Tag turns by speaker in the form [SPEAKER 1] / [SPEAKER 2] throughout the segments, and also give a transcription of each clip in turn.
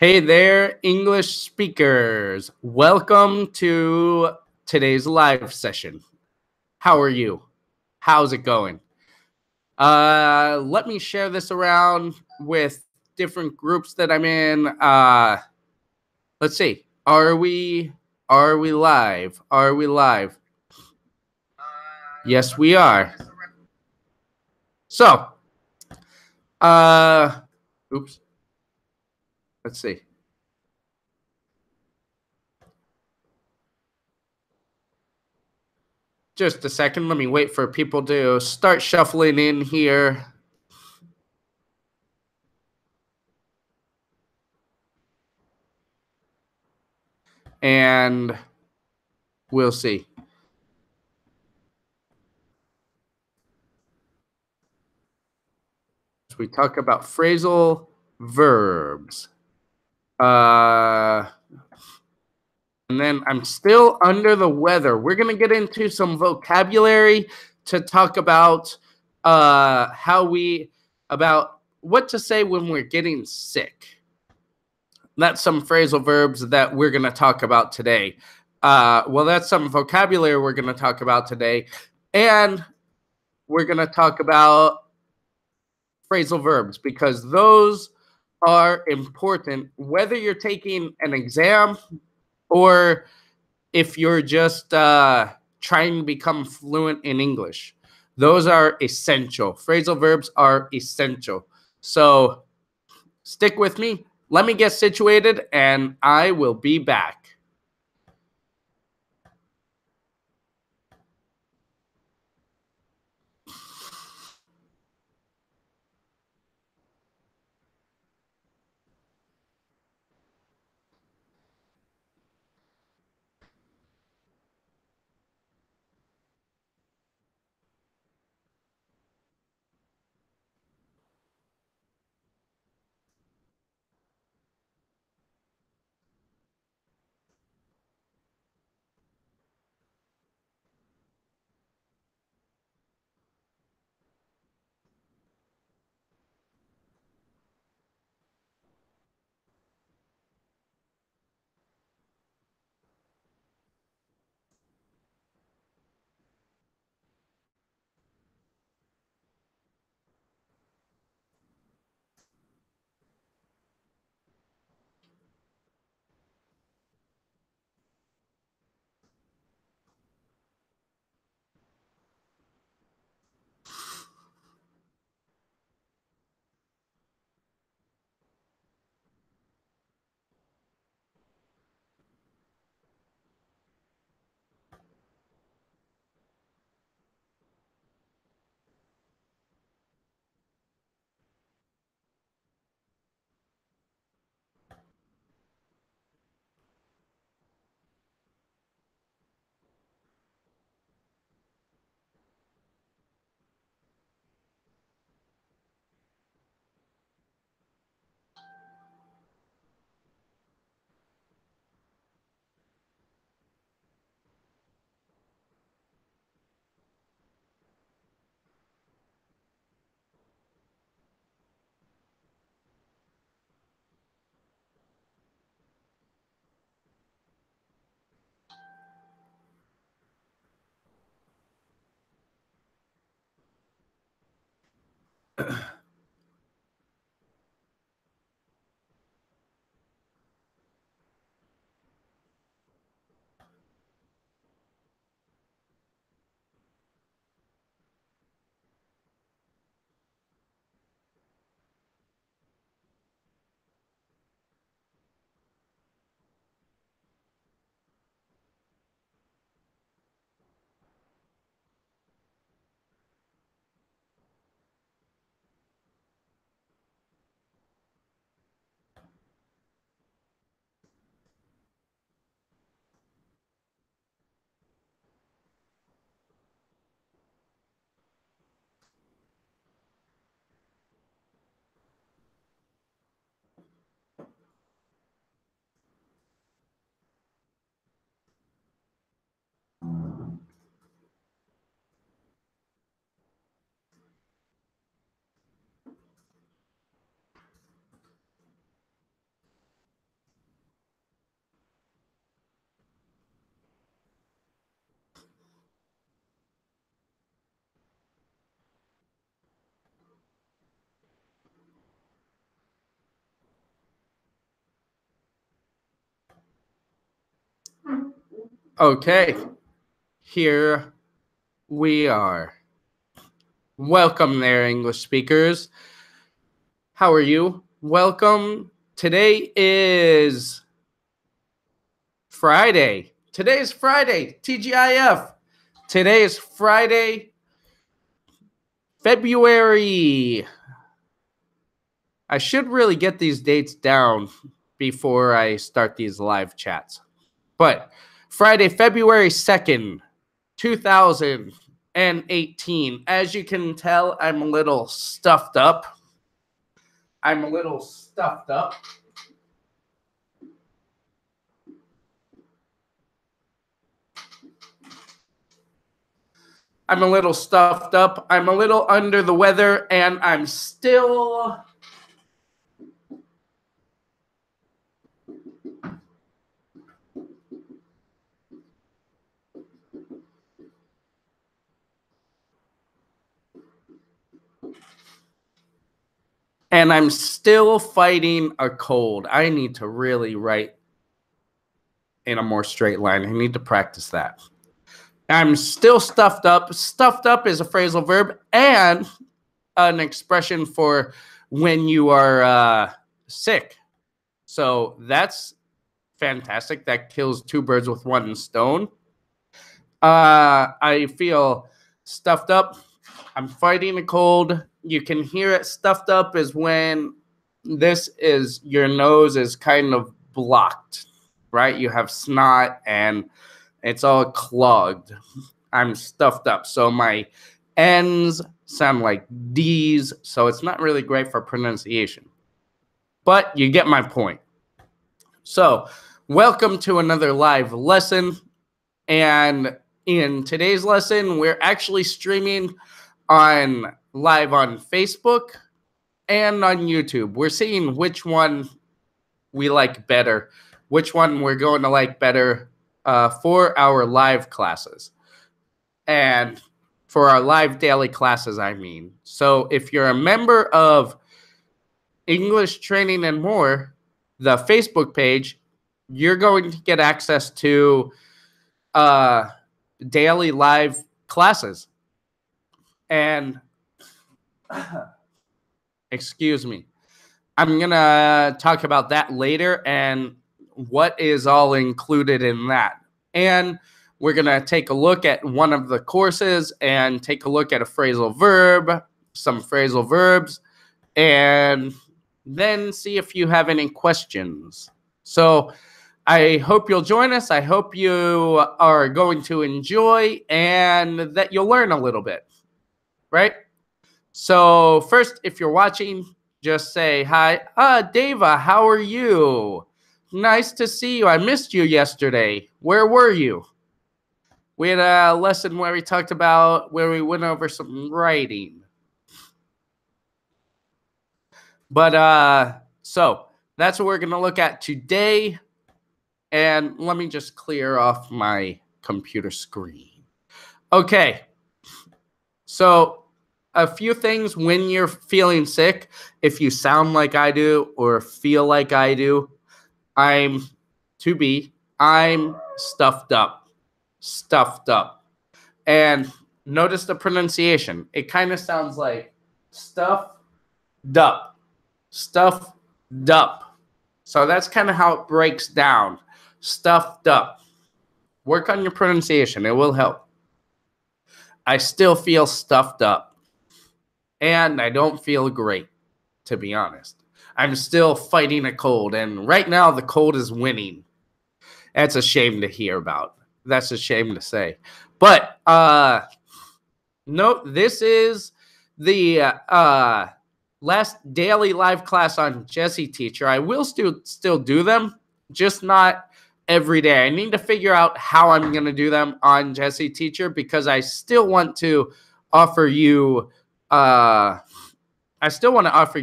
[SPEAKER 1] Hey there, English speakers. Welcome to today's live session. How are you? How's it going? Let me share this around with different groups that I'm in. Let's see. Are we live? Are we live? Yes, we are. So, uh oops. Let's see. Just a second. Let me wait for people to start shuffling in here. And we'll see. We talk about phrasal verbs. Uh, and then I'm still under the weather. We're going to get into some vocabulary to talk about about what to say when we're getting sick. That's some phrasal verbs that we're going to talk about today. That's some vocabulary we're going to talk about today. And we're going to talk about phrasal verbs because those are important whether you're taking an exam or if you're just trying to become fluent in English. Those are essential. Phrasal verbs are essential. So stick with me. Let me get situated and I will be back. Okay, here we are. Welcome there, English speakers. How are you? Welcome. Today is Friday. Today is Friday, TGIF. Today is Friday, February. I should really get these dates down before I start these live chats. But Friday, February 2nd, 2018. As you can tell, I'm a little stuffed up. I'm a little stuffed up. I'm a little stuffed up. I'm a little under the weather, and I'm still fighting a cold. I need to really write in a more straight line. I need to practice that. I'm still stuffed up. Stuffed up is a phrasal verb and an expression for when you are sick. So that's fantastic. That kills two birds with one stone. I feel stuffed up. I'm fighting a cold. You can hear it. Stuffed up is when your nose is kind of blocked, right? You have snot and it's all clogged. I'm stuffed up. So my N's sound like D's, so it's not really great for pronunciation. But you get my point. So welcome to another live lesson. And in today's lesson, we're actually streaming live on Facebook and on YouTube. We're seeing which one we like better, which one we're going to like better for our live classes. And for our live daily classes, I mean. So if you're a member of English Training and More, the Facebook page, you're going to get access to daily live classes. And excuse me, I'm going to talk about that later and what is all included in that. And we're going to take a look at one of the courses and take a look at a phrasal verb, some phrasal verbs, and then see if you have any questions. So I hope you'll join us. I hope you are going to enjoy and that you'll learn a little bit, right? So first, if you're watching, just say hi. Deva, how are you? Nice to see you. I missed you yesterday. Where were you? We had a lesson where we went over some writing. But so that's what we're going to look at today. And let me just clear off my computer screen. Okay. So a few things when you're feeling sick, if you sound like I do or feel like I do, I'm stuffed up. Stuffed up. And notice the pronunciation. It kind of sounds like stuffed up. Stuffed up. So that's kind of how it breaks down. Stuffed up. Work on your pronunciation. It will help. I still feel stuffed up. And I don't feel great, to be honest. I'm still fighting a cold. And right now, the cold is winning. That's a shame to hear about. That's a shame to say. But no, this is the last daily live class on Jesse Teacher. I will still do them, just not every day. I need to figure out how I'm going to do them on Jesse Teacher because I still want to offer you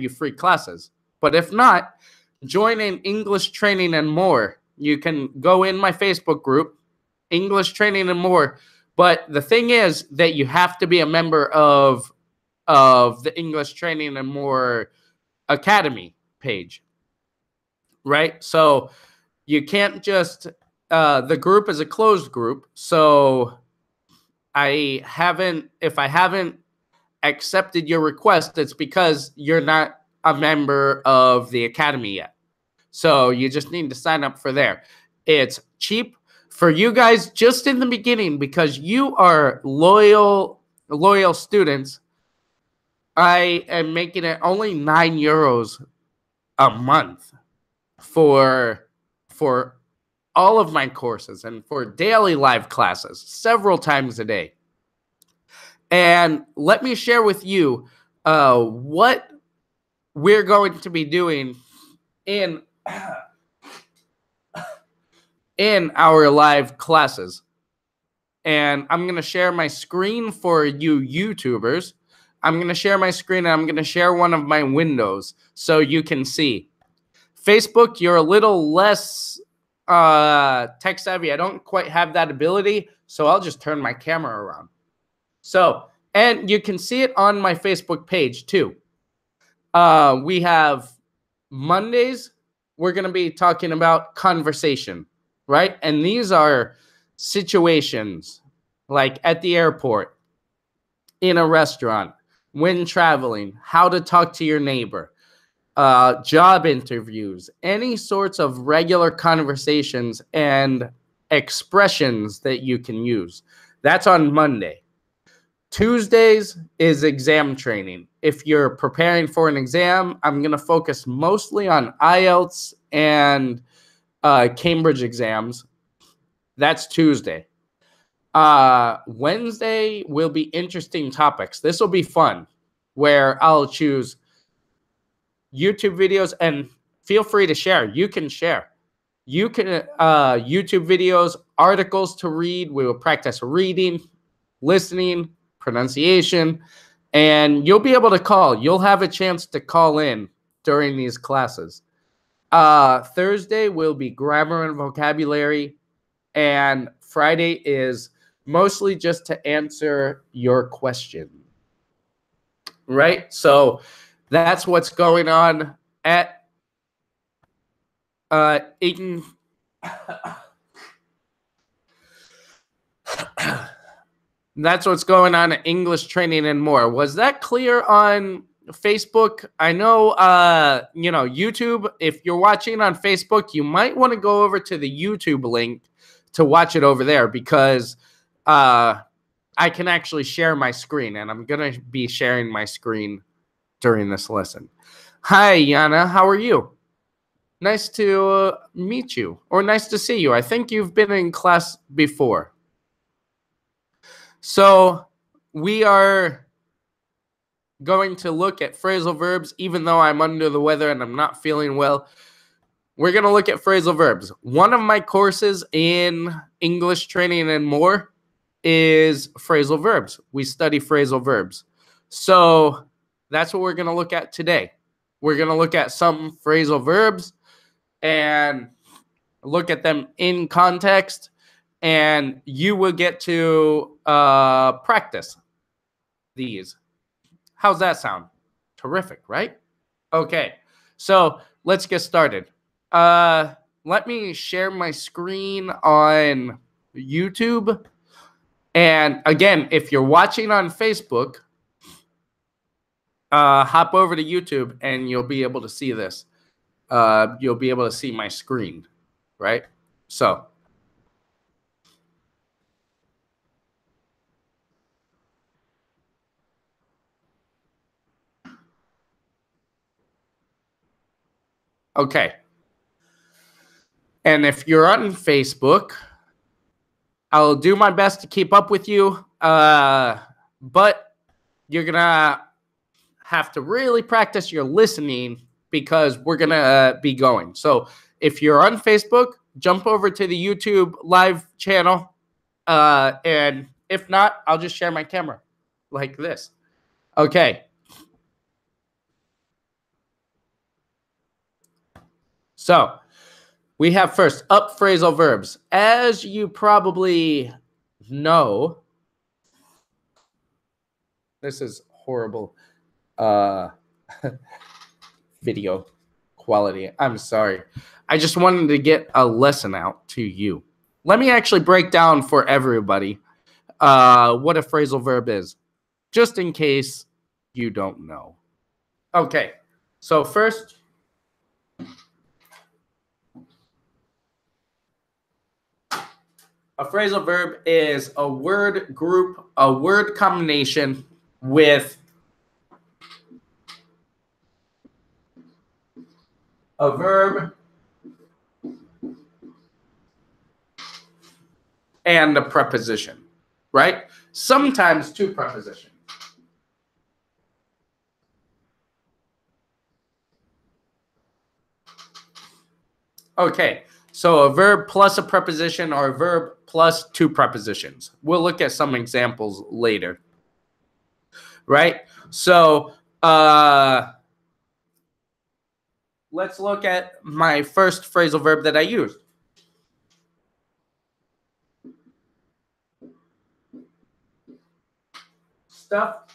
[SPEAKER 1] free classes. But if not, join in English Training and More. You can go in my Facebook group, English Training and More. But the thing is that you have to be a member of the English Training and More Academy page, right? So you can't just the group is a closed group, so if I haven't accepted your request, it's because you're not a member of the academy yet. So you just need to sign up for there. It's cheap for you guys just in the beginning because you are loyal students. I am making it only €9 a month for all of my courses and for daily live classes several times a day. And let me share with you what we're going to be doing in our live classes. And I'm going to share my screen for you YouTubers. I'm going to share my screen and I'm going to share one of my windows so you can see. Facebook, you're a little less tech savvy. I don't quite have that ability, so I'll just turn my camera around. So, and you can see it on my Facebook page too. We have Mondays, we're going to be talking about conversation, right? And these are situations like at the airport, in a restaurant, when traveling, how to talk to your neighbor, job interviews, any sorts of regular conversations and expressions that you can use. That's on Monday. Tuesdays is exam training. If you're preparing for an exam, I'm going to focus mostly on IELTS and Cambridge exams. That's Tuesday. Wednesday will be interesting topics. This will be fun, where I'll choose YouTube videos, and feel free to share. You can share. You can YouTube videos, articles to read. We will practice reading, listening, pronunciation, and you'll be able to call. You'll have a chance to call in during these classes. Thursday will be grammar and vocabulary, and Friday is mostly just to answer your question. Right? So that's what's going on at Aiken. That's what's going on at English Training and More. Was that clear on Facebook? I know, YouTube, if you're watching on Facebook, you might want to go over to the YouTube link to watch it over there because I can actually share my screen, and I'm going to be sharing my screen during this lesson. Hi, Yana. How are you? Nice to meet you, or nice to see you. I think you've been in class before. So we are going to look at phrasal verbs, even though I'm under the weather and I'm not feeling well. We're going to look at phrasal verbs. One of my courses in English Training and More is phrasal verbs. We study phrasal verbs. So that's what we're going to look at today. We're going to look at some phrasal verbs and look at them in context, and you will get to practice these. How's that sound? Terrific, right? Okay, so let's get started. Let me share my screen on YouTube. And again, if you're watching on Facebook, hop over to YouTube and you'll be able to see this. You'll be able to see my screen, right? So okay. And if you're on Facebook, I'll do my best to keep up with you, but you're going to have to really practice your listening because we're going to be going. So if you're on Facebook, jump over to the YouTube live channel, and if not, I'll just share my camera like this. Okay. So we have first up phrasal verbs. As you probably know, this is horrible video quality. I'm sorry. I just wanted to get a lesson out to you. let me actually break down for everybody what a phrasal verb is, just in case you don't know. Okay, so first, a phrasal verb is a word group, a word combination with a verb and a preposition, right? Sometimes two prepositions. Okay, so a verb plus a preposition or a verb plus two prepositions. We'll look at some examples later, right? So let's look at my first phrasal verb that I used. Stuffed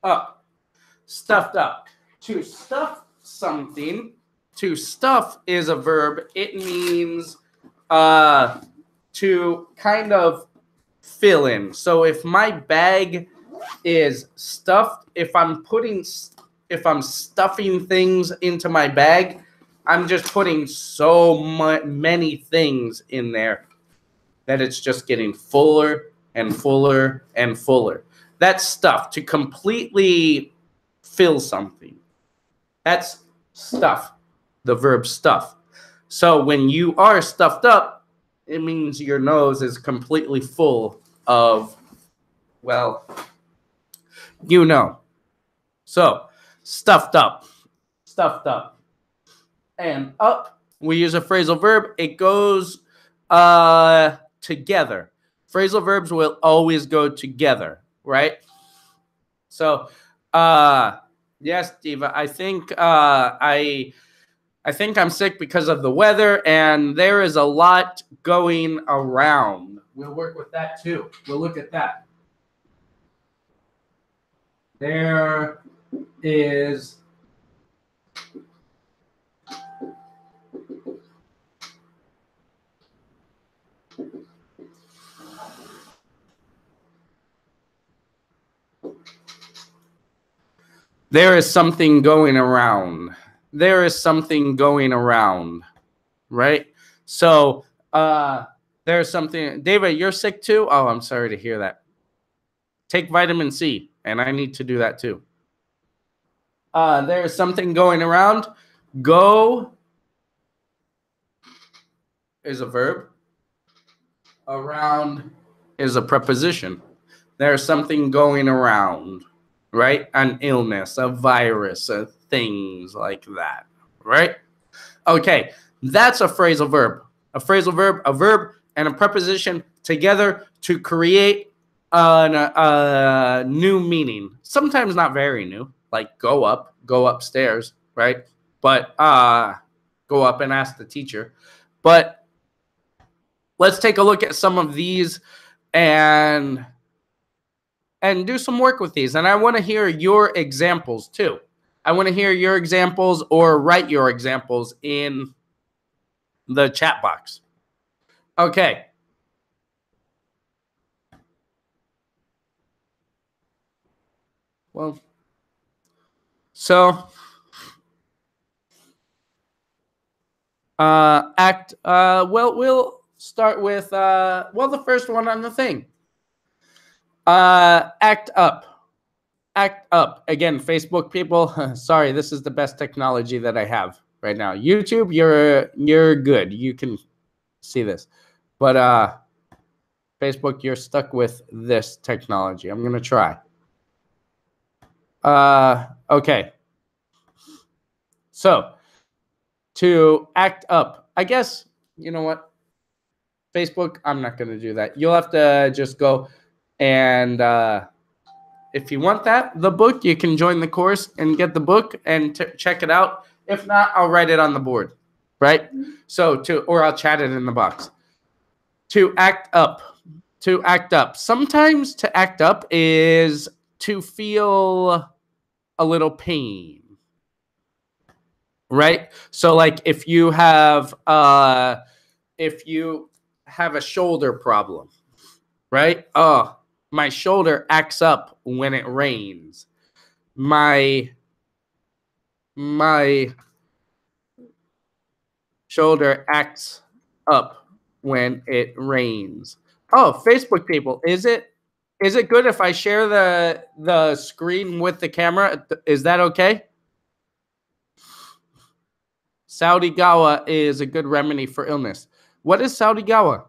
[SPEAKER 1] up. Stuffed up. To stuff something, to stuff is a verb. It means to kind of fill in. So if my bag is stuffed, if I'm stuffing things into my bag, I'm just putting so many things in there that it's just getting fuller and fuller and fuller. That's stuff. To completely fill something. That's stuff, the verb stuff. So when you are stuffed up, it means your nose is completely full of, well, you know. So stuffed up, stuffed up. And up, we use a phrasal verb. It goes together. Phrasal verbs will always go together, right? So, yes, Diva, I think I think I'm sick because of the weather, and there is a lot going around. We'll work with that too. We'll look at that. There is something going around. There is something going around, right? So there's something. David, you're sick too? Oh, I'm sorry to hear that. Take vitamin C, and I need to do that too. There is something going around. Go is a verb. Around is a preposition. There's something going around, right? An illness, a virus, things like that, right? Okay, that's a phrasal verb. A phrasal verb, a verb, and a preposition together to create a new meaning. Sometimes not very new, like go up, go upstairs, right? But go up and ask the teacher. But let's take a look at some of these and do some work with these. And I want to hear your examples too. I want to hear your examples or write your examples in the chat box. Okay. Well, so well, we'll start with the first one on the thing. Act up. Act up. Again, Facebook people, sorry, this is the best technology that I have right now. YouTube, you're good. You can see this. But Facebook, you're stuck with this technology. I'm going to try. Okay. So, to act up, I guess, you know what? Facebook, I'm not going to do that. You'll have to just go and if you want the book, you can join the course and get the book and check it out. If not, I'll write it on the board, right? So or I'll chat it in the box. To act up. To act up. Sometimes to act up is to feel a little pain, right? So like if you have a shoulder problem, right? Oh, my shoulder acts up when it rains. My shoulder acts up when it rains. Oh, Facebook people, is it good if I share the screen with the camera? Is that okay? Saudi Gawa is a good remedy for illness. What is Saudi Gawa?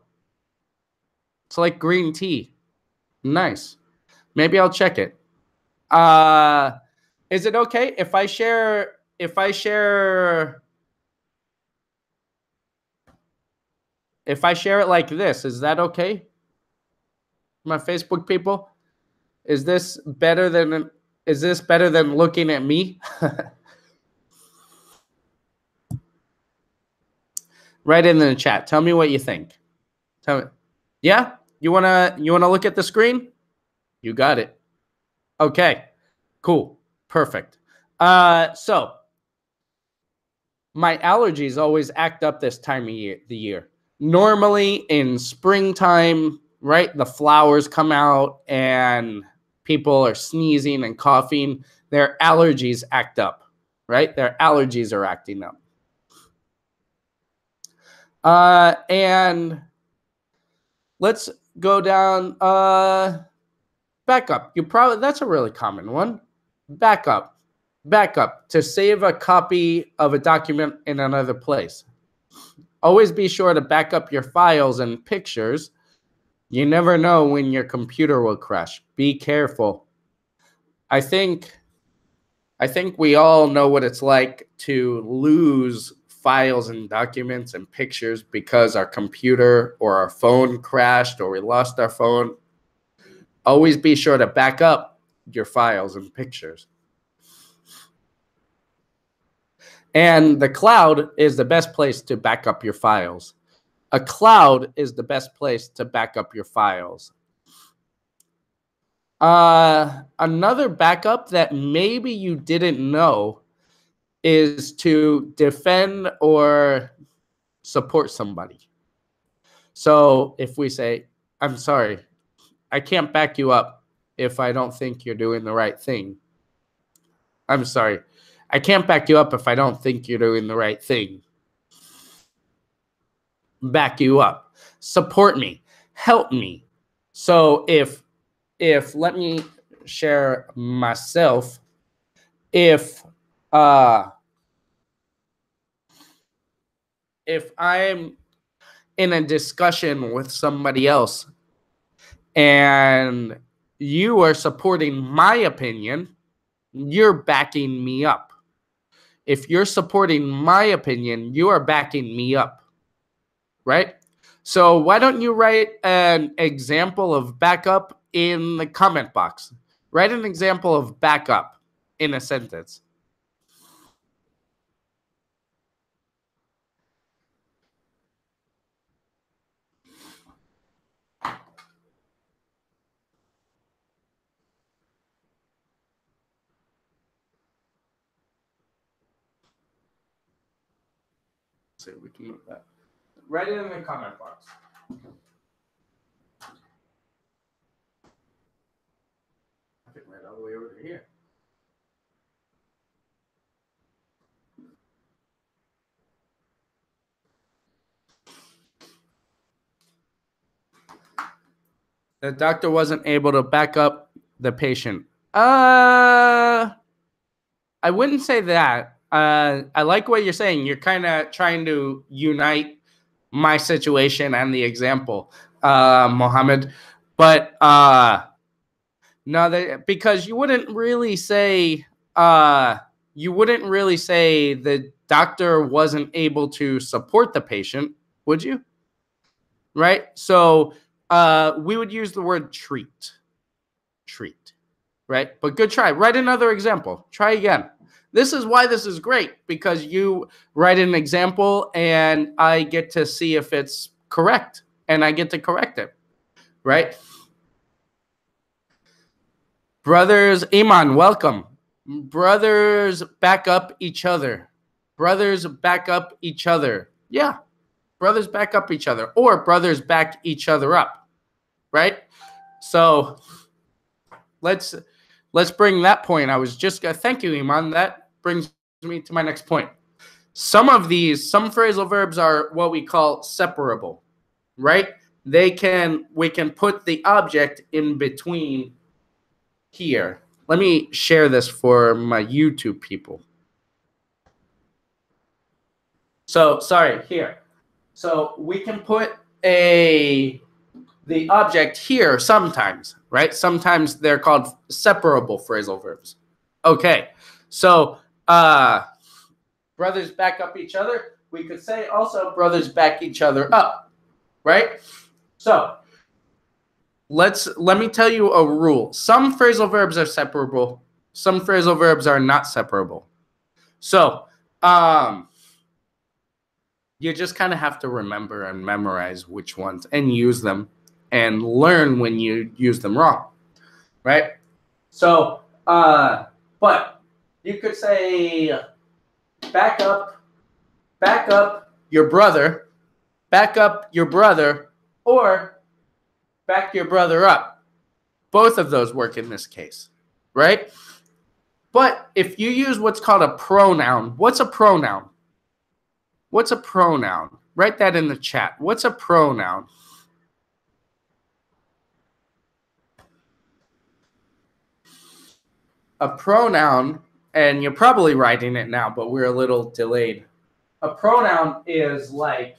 [SPEAKER 1] It's like green tea. Nice. Maybe I'll check it. Is it okay if I share it like this? Is that okay? My Facebook people? Is this better than looking at me? Write it in the chat. Tell me what you think. Tell me. Yeah? You wanna look at the screen? You got it. Okay. Cool. Perfect. So my allergies always act up this time of the year. Normally in springtime, right? The flowers come out and people are sneezing and coughing. Their allergies act up, right? Their allergies are acting up. And let's go down. Backup. That's a really common one. Backup. To save a copy of a document in another place. Always be sure to back up your files and pictures. You never know when your computer will crash. Be careful. I think we all know what it's like to lose files and documents and pictures because our computer or our phone crashed or we lost our phone. Always be sure to back up your files and pictures. And the cloud is the best place to back up your files. A cloud is the best place to back up your files. Another backup that maybe you didn't know is to defend or support somebody. So if we say, I'm sorry, I can't back you up if I don't think you're doing the right thing. I'm sorry, I can't back you up if I don't think you're doing the right thing. Back you up. Support me. Help me. So if let me share myself. If I'm in a discussion with somebody else and you are supporting my opinion, you're backing me up. If you're supporting my opinion, you are backing me up, right? So why don't you write an example of backup in the comment box? Write an example of backup in a sentence. See if we can move that. Write it in the comment box. I think right all the way over here. The doctor wasn't able to back up the patient. I wouldn't say that. I like what you're saying. You're kind of trying to unite my situation and the example, Mohammed. But no, because you wouldn't really say the doctor wasn't able to support the patient, would you? Right? So we would use the word treat, right? But good try. Write another example. Try again. This is why this is great, because you write an example and I get to see if it's correct and I get to correct it, right? Brothers, Iman, welcome. Brothers back up each other. Brothers back up each other. Yeah, brothers back up each other, or brothers back each other up, right? So let's bring that point. I was just thank you, Iman. That brings me to my next point. Some phrasal verbs are what we call separable, right? We can put the object in between here. Let me share this for my YouTube people. So sorry, here. So we can put the object here sometimes, right? Sometimes they're called separable phrasal verbs. Okay, so brothers back up each other. We could say also brothers back each other up, right? So let me tell you a rule. Some phrasal verbs are separable. Some phrasal verbs are not separable. So you just kind of have to remember and memorize which ones and use them and learn when you use them wrong, right? So, but you could say back up your brother, or back your brother up. Both of those work in this case, right? But if you use what's called a pronoun, what's a pronoun? What's a pronoun? Write that in the chat. What's a pronoun? A pronoun, and you're probably writing it now, but we're a little delayed. A pronoun is like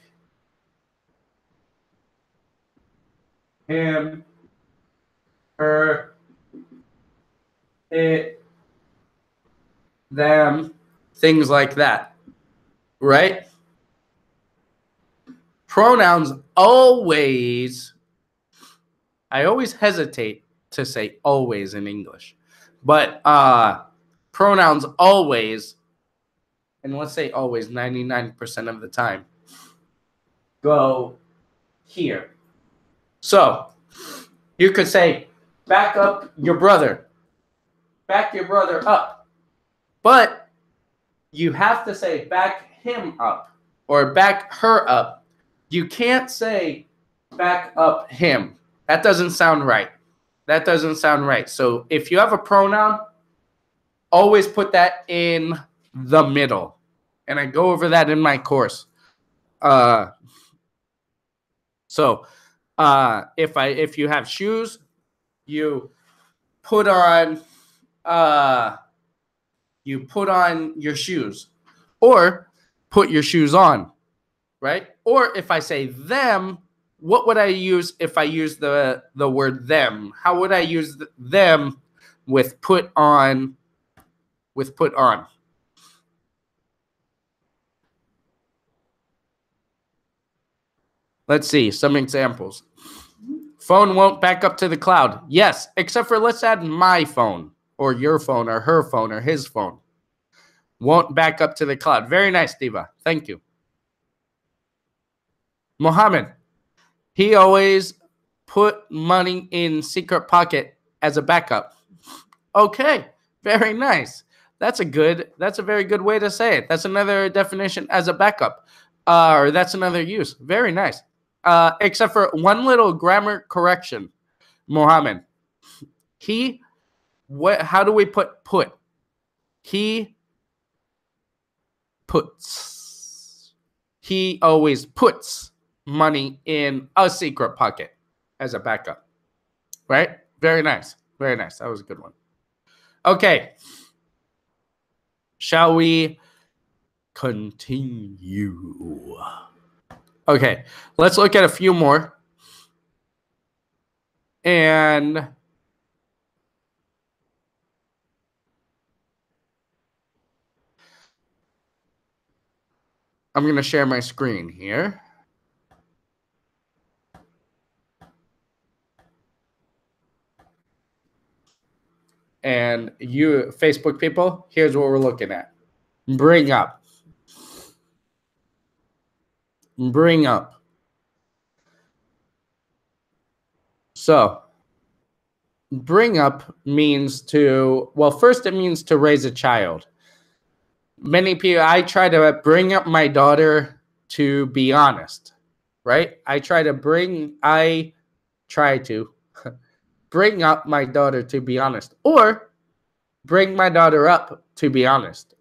[SPEAKER 1] him, her, it, them, things like that, right? Pronouns always, I always hesitate to say always in English, but pronouns always, and let's say always 99% of the time, go here. So you could say back up your brother, back your brother up, but you have to say back him up or back her up. You can't say back up him. That doesn't sound right. That doesn't sound right. So if you have a pronoun, always put that in the middle. And I go over that in my course. So if you have shoes, you put on your shoes, or put your shoes on, right? Or if I say them, what would I use if I use the word them? How would I use them with put on? With put on. Let's see some examples. Phone won't back up to the cloud. Yes, except for let's add my phone or your phone or her phone or his phone. Won't back up to the cloud. Very nice, Diva. Thank you. Mohammed, he always put money in secret pocket as a backup. Okay, very nice. That's a very good way to say it. That's another definition as a backup. Or that's another use. Very nice. Except for one little grammar correction, Mohammed. How do we put? He puts. He always puts money in a secret pocket as a backup. Right? Very nice. Very nice. That was a good one. Okay. Shall we continue? Okay. Let's look at a few more. And I'm going to share my screen here. And you Facebook people, here's what we're looking at. Bring up. Bring up. So, bring up means to, well, first it means to raise a child. Many people, I try to bring up my daughter to be honest, right? I try to bring up my daughter to be honest, or bring my daughter up to be honest.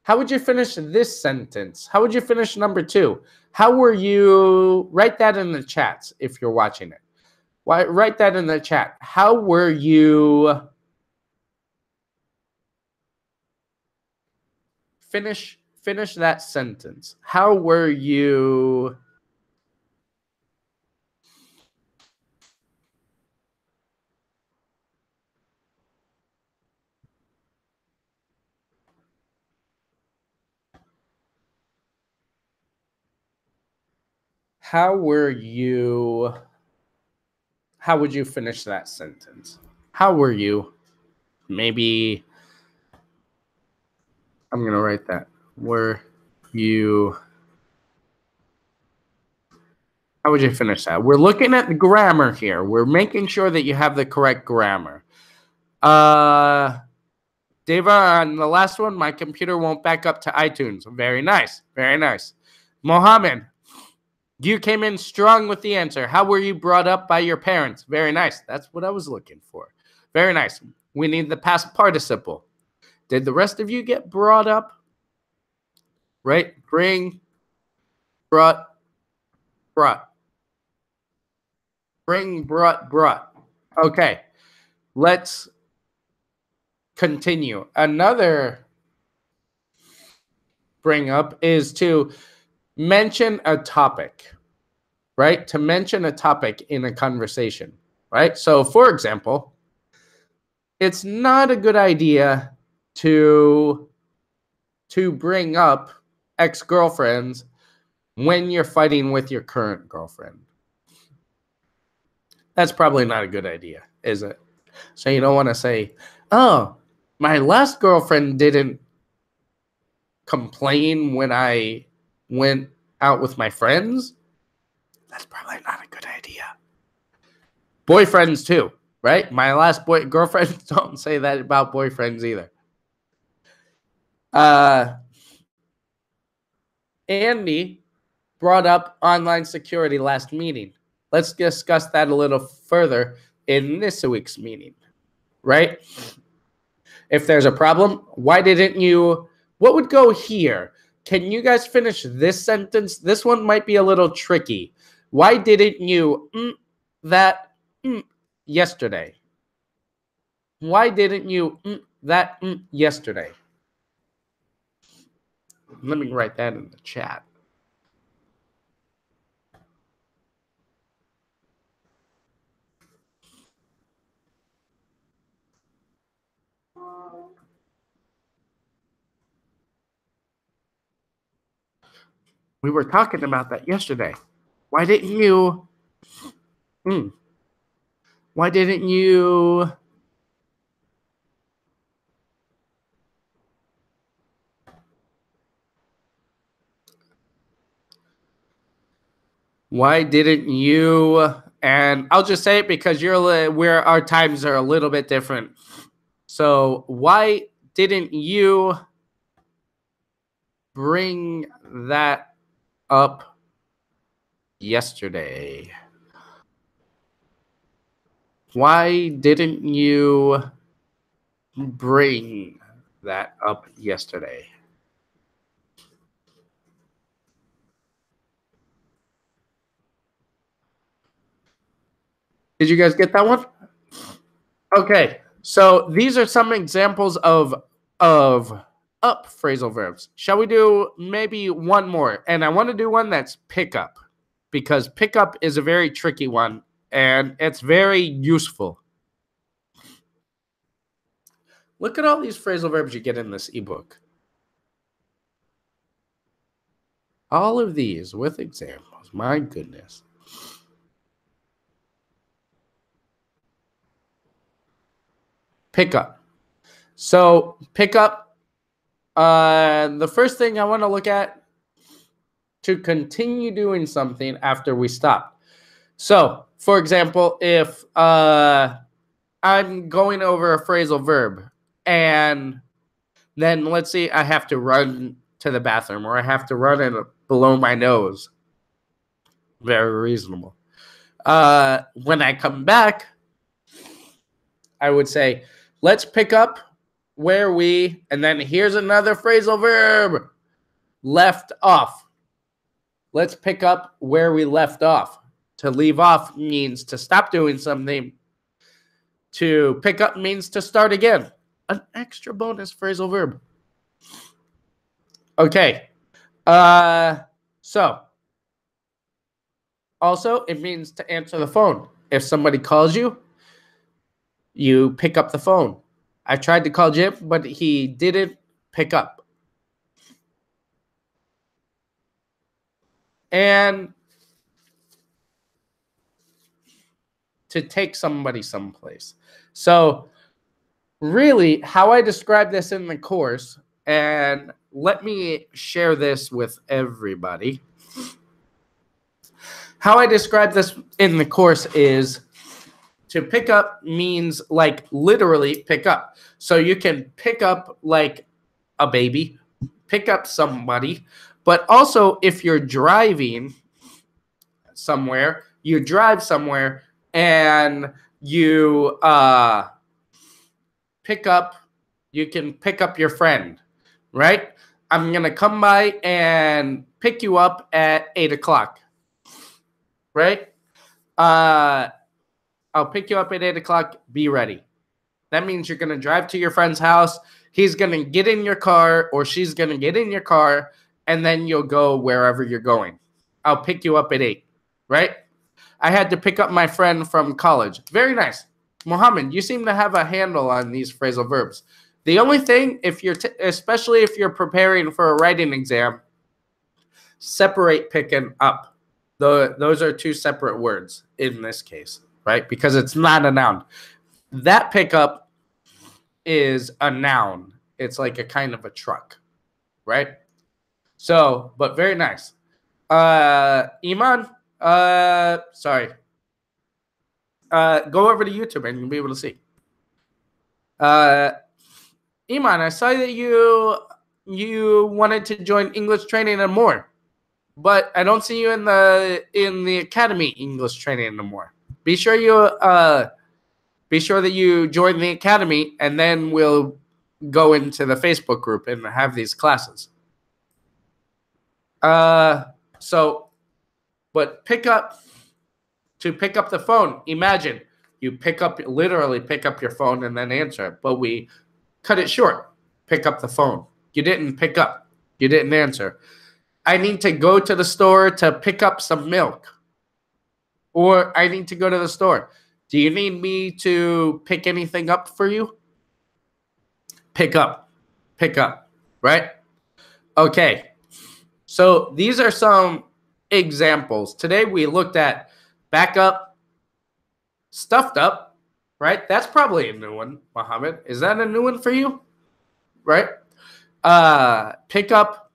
[SPEAKER 1] How would you finish this sentence? How would you finish number 2? How were you? Write that in the chats if you're watching it. Write that in the chat. How were you? Finish that sentence. How were you? How were you? How would you finish that sentence? How were you? Maybe I'm going to write that. Were you? How would you finish that? We're looking at the grammar here. We're making sure that you have the correct grammar. Deva, on the last one, my computer won't back up to iTunes. Very nice. Very nice. Mohammed, you came in strong with the answer. How were you brought up by your parents? Very nice. That's what I was looking for. Very nice. We need the past participle. Did the rest of you get brought up? Right? Bring, brought. Bring, brought. Okay. Let's continue. Another bring up is to mention a topic, right? To mention a topic in a conversation, right? So, for example, it's not a good idea to bring up ex-girlfriends when you're fighting with your current girlfriend. That's probably not a good idea, is it? So you don't want to say, oh, my last girlfriend didn't complain when I went out with my friends. That's probably not a good idea. Boyfriends too, right? My last girlfriend, don't say that about boyfriends either. Andy brought up online security last meeting. Let's discuss that a little further in this week's meeting, right? If there's a problem, why didn't you? What would go here? Can you guys finish this sentence? This one might be a little tricky. Why didn't you that yesterday? Why didn't you that yesterday? Let me write that in the chat. We were talking about that yesterday. Why didn't you? Why didn't you? Why didn't you? And I'll just say it because where our times are a little bit different. So why didn't you bring that up yesterday? Why didn't you bring that up yesterday? Did you guys get that one? Okay, so these are some examples of up phrasal verbs. Shall we do maybe one more? And I want to do one that's pick up, because pick up is a very tricky one and it's very useful. Look at all these phrasal verbs you get in this ebook. All of these with examples. My goodness. Pick up. So pick up. The first thing I want to look at, to continue doing something after we stop. So, for example, if I'm going over a phrasal verb and then let's say I have to run to the bathroom or I have to run and blow my nose. Very reasonable. When I come back, I would say, let's pick up where we, and then here's another phrasal verb, left off. Let's pick up where we left off. To leave off means to stop doing something. To pick up means to start again. An extra bonus phrasal verb. Okay. So, also, it means to answer the phone. If somebody calls you, you pick up the phone. I tried to call Jim, but he didn't pick up. And to take somebody someplace. So, really, how I describe this in the course, and let me share this with everybody. How I describe this in the course is to pick up means like literally pick up. So you can pick up like a baby, pick up somebody, but also if you're driving somewhere, you drive somewhere and you you can pick up your friend, right? I'm going to come by and pick you up at 8 o'clock, right? I'll pick you up at 8 o'clock. Be ready. That means you're going to drive to your friend's house. He's going to get in your car or she's going to get in your car, and then you'll go wherever you're going. I'll pick you up at 8, right? I had to pick up my friend from college. Very nice. Mohammed, you seem to have a handle on these phrasal verbs. The only thing, if you're especially if you're preparing for a writing exam, separate picking up. Those are two separate words in this case, right? Because it's not a noun. That pickup is a noun. It's like a kind of a truck, right? So, but very nice. Iman, sorry. Go over to YouTube and you'll be able to see. Iman, I saw that you wanted to join English training and more, but I don't see you in the academy English training anymore. Be sure that you join the academy, and then we'll go into the Facebook group and have these classes. But to pick up the phone, imagine you literally pick up your phone and then answer it, but we cut it short. Pick up the phone. You didn't pick up. You didn't answer. I need to go to the store to pick up some milk. Or I need to go to the store. Do you need me to pick anything up for you? Pick up. Pick up. Right? Okay. So these are some examples. Today we looked at back up, stuffed up, right? That's probably a new one, Mohammed. Is that a new one for you? Right? Pick up,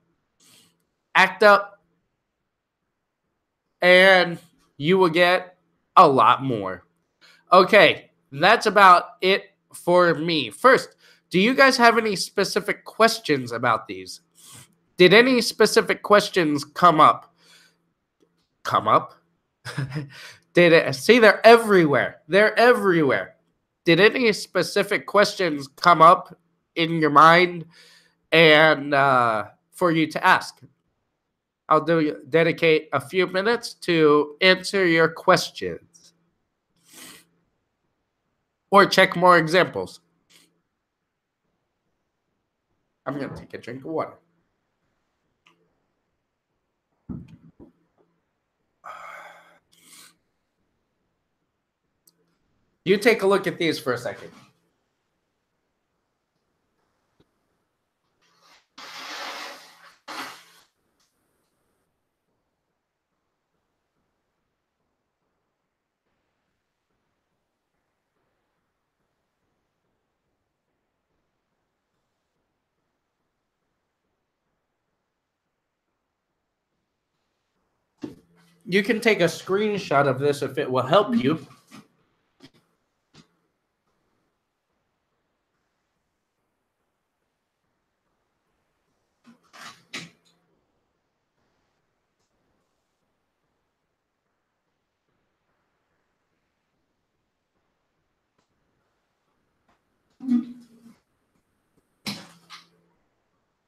[SPEAKER 1] act up, and you will get a lot more. Okay, that's about it for me. First, do you guys have any specific questions about these? Did any specific questions come up? Come up? See, they're everywhere. They're everywhere. Did any specific questions come up in your mind and for you to ask? I'll dedicate a few minutes to answer your questions or check more examples. I'm going to take a drink of water. You take a look at these for a second. You can take a screenshot of this if it will help you.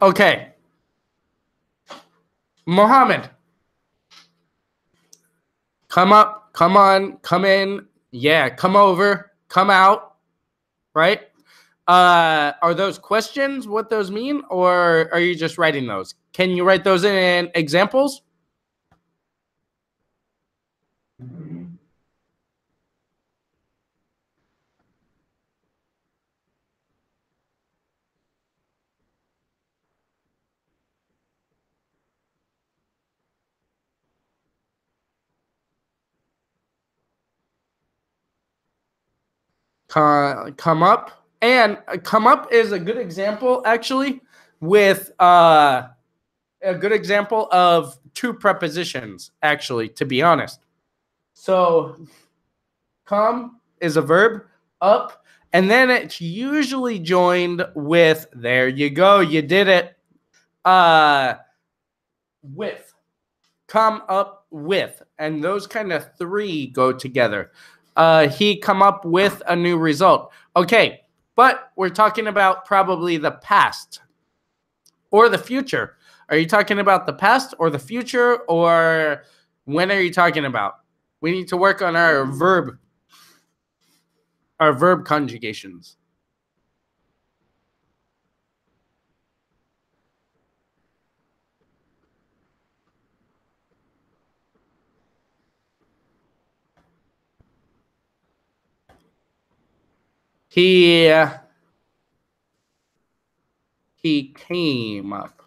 [SPEAKER 1] Okay. Mohammed, come up, come on, come in. Yeah, come over, come out, right? Are those questions what those mean, or are you just writing those? Can you write those in examples? Come up, and come up is a good example actually with a good example of two prepositions actually, to be honest. So come is a verb, up, and then it's usually joined with, there you go, you did it, with, come up with, and those kind of three go together. He come up with a new result. Okay, but we're talking about probably the past or the future. Are you talking about the past or the future, or when are you talking about? We need to work on our verb conjugations. He he came up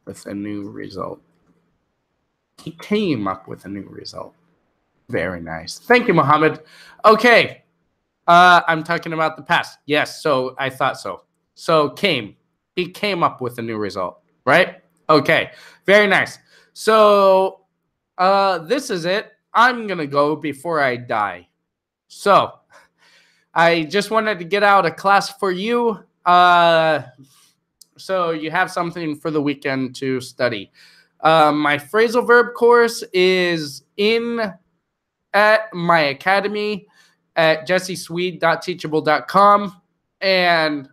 [SPEAKER 1] with a new result. He came up with a new result. Very nice. Thank you, Mohammed. Okay. I'm talking about the past. Yes, so I thought so. So came. He came up with a new result, right? Okay. Very nice. So this is it. I'm gonna go before I die. So I just wanted to get out a class for you. So you have something for the weekend to study. My phrasal verb course is in at my academy at jesseswede.teachable.com. And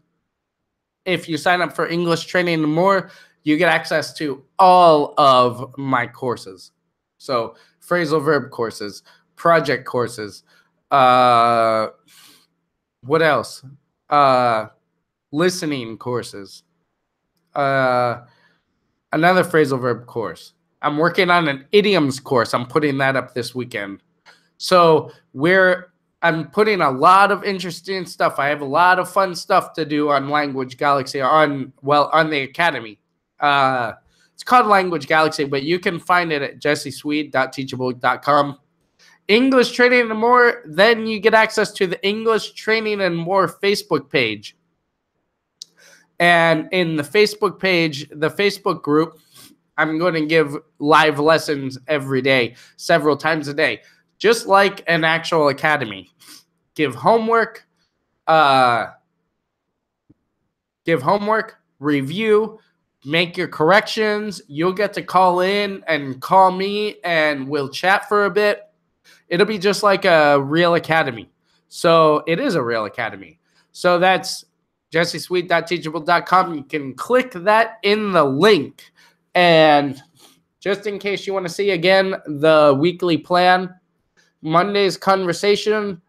[SPEAKER 1] if you sign up for English training and more, you get access to all of my courses. So phrasal verb courses, project courses, what else? Listening courses, another phrasal verb course. I'm working on an idioms course. I'm putting that up this weekend. So I'm putting a lot of interesting stuff. I have a lot of fun stuff to do on Language Galaxy on the Academy. It's called Language Galaxy, but you can find it at jesseswede.teachable.com. English Training and More, then you get access to the English Training and More Facebook page. And in the Facebook page, the Facebook group, I'm going to give live lessons every day, several times a day, just like an actual academy. Give homework, review, make your corrections. You'll get to call in and call me, and we'll chat for a bit. It'll be just like a real academy. So it is a real academy. So that's jesseswede.teachable.com. You can click that in the link. And just in case you want to see again the weekly plan, Monday's conversation,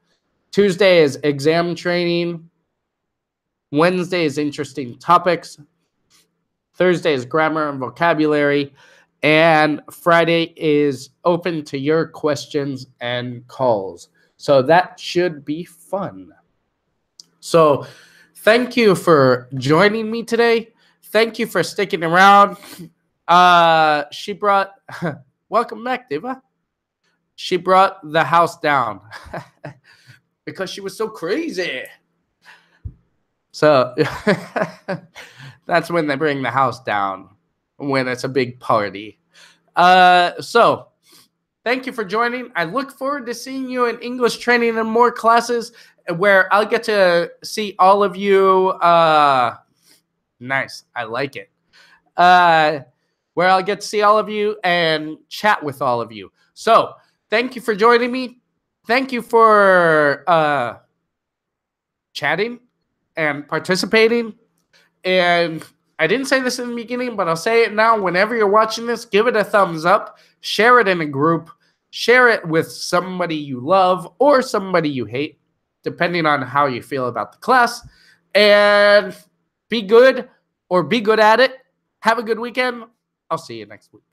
[SPEAKER 1] Tuesday is exam training, Wednesday is interesting topics, Thursday is grammar and vocabulary, and Friday is open to your questions and calls. So that should be fun. So thank you for joining me today. Thank you for sticking around. She brought, welcome back, Diva. She brought the house down because she was so crazy. So that's when they bring the house down, when it's a big party. So thank you for joining. I look forward to seeing you in English Training and More classes, where I'll get to see all of you. Nice. I like it. Where I'll get to see all of you and chat with all of you. So thank you for joining me. Thank you for chatting. and participating. And I didn't say this in the beginning, but I'll say it now. Whenever you're watching this, give it a thumbs up, share it in a group, share it with somebody you love or somebody you hate, depending on how you feel about the class. And be good or be good at it. Have a good weekend. I'll see you next week.